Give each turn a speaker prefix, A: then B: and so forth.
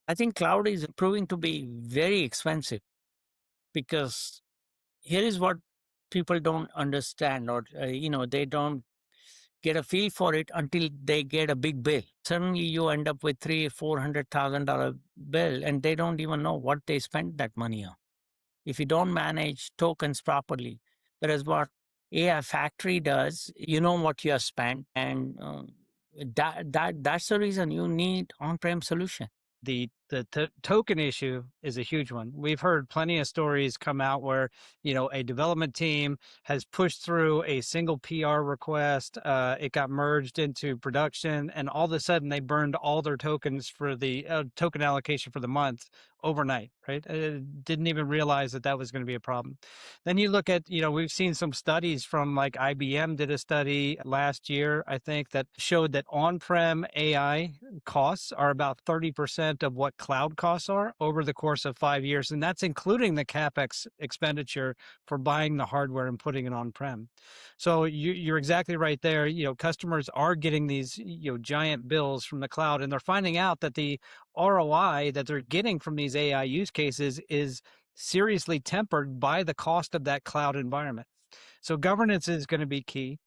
A: I think cloud is proving to be very expensive because here is what people don't understand, or they don't get a feel for it until they get a big bill. Suddenly you end up with $300,000-$400,000 bill, and they don't even know what they spent that money on. If you don't manage tokens properly, whereas what AI Factory does, you know what you have spent, and that's the reason you need on-prem solution.
B: The token issue is a huge one. We've heard plenty of stories come out where, a development team has pushed through a single PR request. It got merged into production, and all of a sudden they burned all their tokens for the token allocation for the month overnight, right? Didn't even realize that that was going to be a problem. Then you look at, we've seen some studies from like IBM did a study last year, I think, that showed that on-prem AI costs are about 30% of what cloud costs are over the course of 5 years. And that's including the CapEx expenditure for buying the hardware and putting it on-prem. So you're exactly right there. Customers are getting these, giant bills from the cloud, and they're finding out that the ROI that they're getting from these AI use cases is seriously tempered by the cost of that cloud environment. So governance is going to be key.